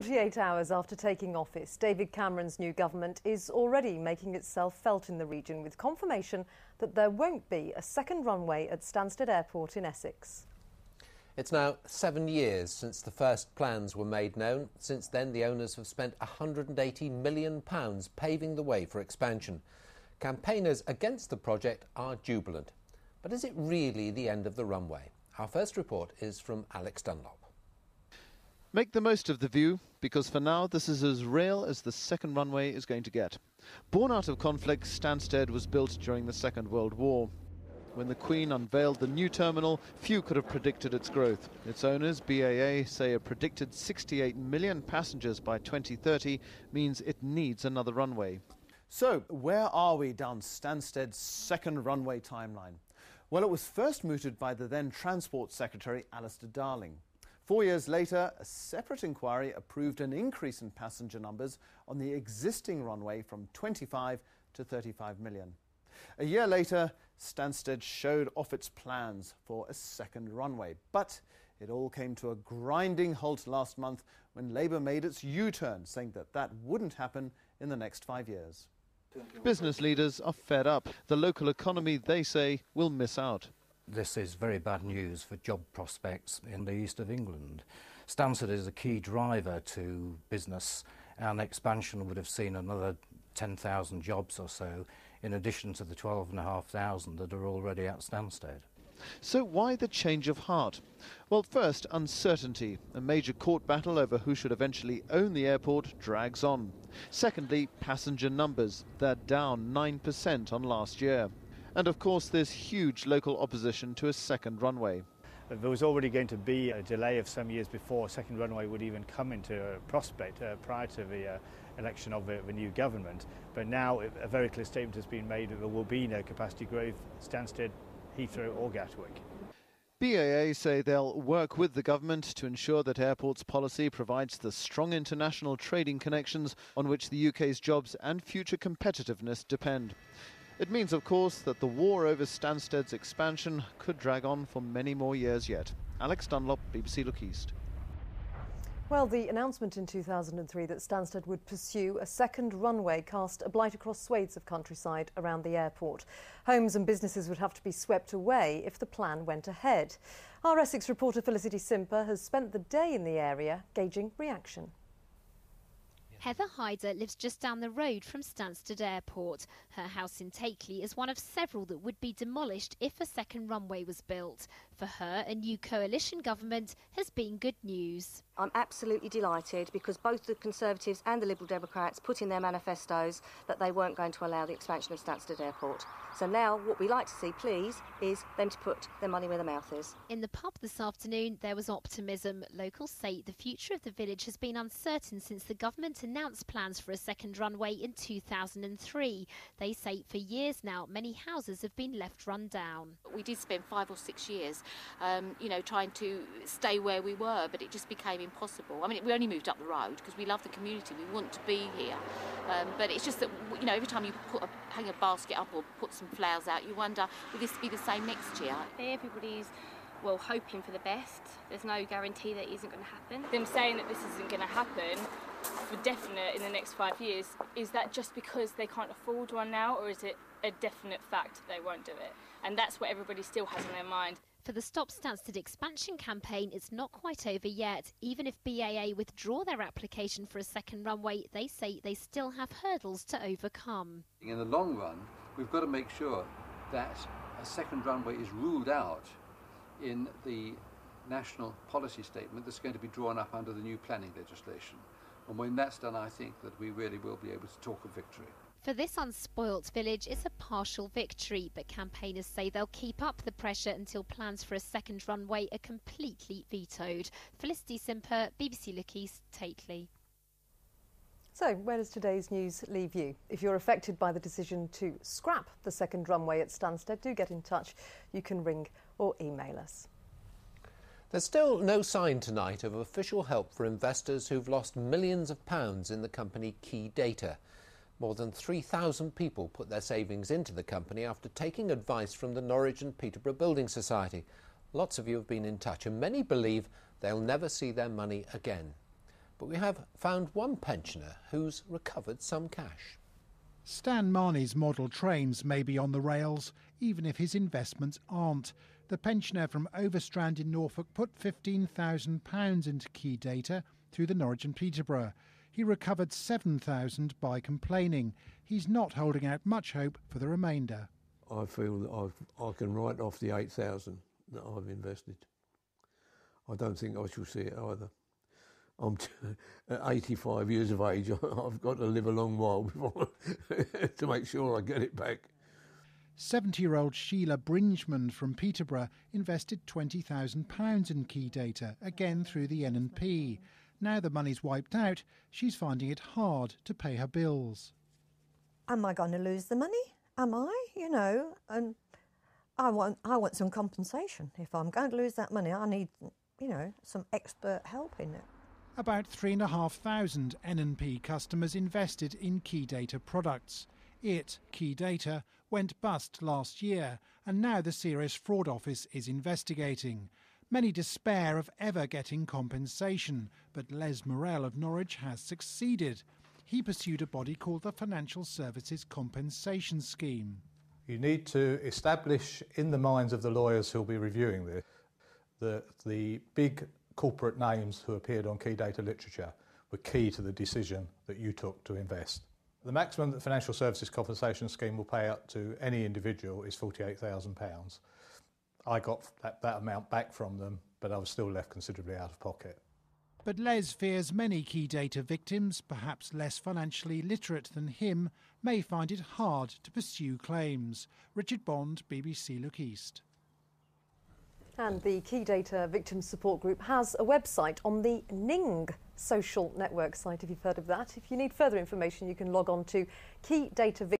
48 hours after taking office, David Cameron's new government is already making itself felt in the region, with confirmation that there won't be a second runway at Stansted Airport in Essex. It's now 7 years since the first plans were made known. Since then, the owners have spent £180 million paving the way for expansion. Campaigners against the project are jubilant. But is it really the end of the runway? Our first report is from Alex Dunlop. Make the most of the view, because for now this is as real as the second runway is going to get. Born out of conflict, Stansted was built during the Second World War. When the Queen unveiled the new terminal, few could have predicted its growth. Its owners, BAA, say a predicted 68 million passengers by 2030 means it needs another runway. So, where are we down Stansted's second runway timeline? Well, it was first mooted by the then Transport Secretary, Alistair Darling. 4 years later, a separate inquiry approved an increase in passenger numbers on the existing runway from 25 to 35 million. A year later, Stansted showed off its plans for a second runway. But it all came to a grinding halt last month when Labour made its U-turn, saying that that wouldn't happen in the next 5 years. Business leaders are fed up. The local economy, they say, will miss out. This is very bad news for job prospects in the east of England. Stansted is a key driver to business, and expansion would have seen another 10,000 jobs or so, in addition to the 12,500 that are already at Stansted. So why the change of heart? Well, first, uncertainty. A major court battle over who should eventually own the airport drags on. Secondly, passenger numbers. They're down 9% on last year. And of course, there's huge local opposition to a second runway. There was already going to be a delay of some years before a second runway would even come into prospect prior to the election of the new government. But now a very clear statement has been made that there will be no capacity growth, Stansted, Heathrow or Gatwick. BAA say they'll work with the government to ensure that airports policy provides the strong international trading connections on which the UK's jobs and future competitiveness depend. It means, of course, that the war over Stansted's expansion could drag on for many more years yet. Alex Dunlop, BBC Look East. Well, the announcement in 2003 that Stansted would pursue a second runway cast a blight across swathes of countryside around the airport. Homes and businesses would have to be swept away if the plan went ahead. Our Essex reporter Felicity Simper has spent the day in the area gauging reaction. Heather Hyder lives just down the road from Stansted Airport. Her house in Takeley is one of several that would be demolished if a second runway was built. For her, a new coalition government has been good news. I'm absolutely delighted because both the Conservatives and the Liberal Democrats put in their manifestos that they weren't going to allow the expansion of Stansted Airport. So now what we like to see, please, is them to put their money where their mouth is. In the pub this afternoon, there was optimism. Locals say the future of the village has been uncertain since the government announced plans for a second runway in 2003. They say for years now, many houses have been left run down. We did spend 5 or 6 years, trying to stay where we were, but it just became impossible. I mean, we only moved up the road because we love the community, we want to be here. But it's just that, every time you hang a basket up or put some flowers out, you wonder, will this be the same next year? Everybody's hoping for the best. There's no guarantee that it isn't going to happen. Them saying that this isn't going to happen for definite in the next 5 years, is that just because they can't afford one now, or is it a definite fact that they won't do it? And that's what everybody still has in their mind. For the Stop Stansted expansion campaign, it's not quite over yet. Even if BAA withdraw their application for a second runway, they say they still have hurdles to overcome. In the long run, we've got to make sure that a second runway is ruled out in the national policy statement that's going to be drawn up under the new planning legislation. And when that's done, I think that we really will be able to talk of victory. For this unspoilt village, it's a partial victory, but campaigners say they'll keep up the pressure until plans for a second runway are completely vetoed. Felicity Simper, BBC Look East, Takeley. So, where does today's news leave you? If you're affected by the decision to scrap the second runway at Stansted, do get in touch. You can ring or email us. There's still no sign tonight of official help for investors who've lost millions of pounds in the company Key Data. More than 3,000 people put their savings into the company after taking advice from the Norwich and Peterborough Building Society. Lots of you have been in touch, and many believe they'll never see their money again. But we have found one pensioner who's recovered some cash. Stan Marnie's model trains may be on the rails, even if his investments aren't. The pensioner from Overstrand in Norfolk put £15,000 into key data through the Norwich and Peterborough. He recovered £7,000 by complaining. He's not holding out much hope for the remainder. I feel that I can write off the £8,000 that I've invested. I don't think I shall see it either. I'm at 85 years of age. I've got to live a long while before to make sure I get it back. 70-year-old Sheila Brinchman from Peterborough invested £20,000 in key data, again through the N&P. Now the money's wiped out, she's finding it hard to pay her bills. Am I going to lose the money? Am I? You know, and I want some compensation. If I'm going to lose that money, I need, you know, some expert help in it. About 3,500 N&P customers invested in key data products. Key Data, went bust last year, and now the Serious Fraud Office is investigating. Many despair of ever getting compensation, but Les Morel of Norwich has succeeded. He pursued a body called the Financial Services Compensation Scheme. You need to establish in the minds of the lawyers who'll be reviewing this that the big corporate names who appeared on key data literature were key to the decision that you took to invest. The maximum that the Financial Services Compensation Scheme will pay out to any individual is £48,000. I got that amount back from them, but I was still left considerably out of pocket. But Les fears many key data victims, perhaps less financially literate than him, may find it hard to pursue claims. Richard Bond, BBC Look East. And the Key Data Victim Support Group has a website on the Ning social network site, if you've heard of that. If you need further information, you can log on to Key Data Victim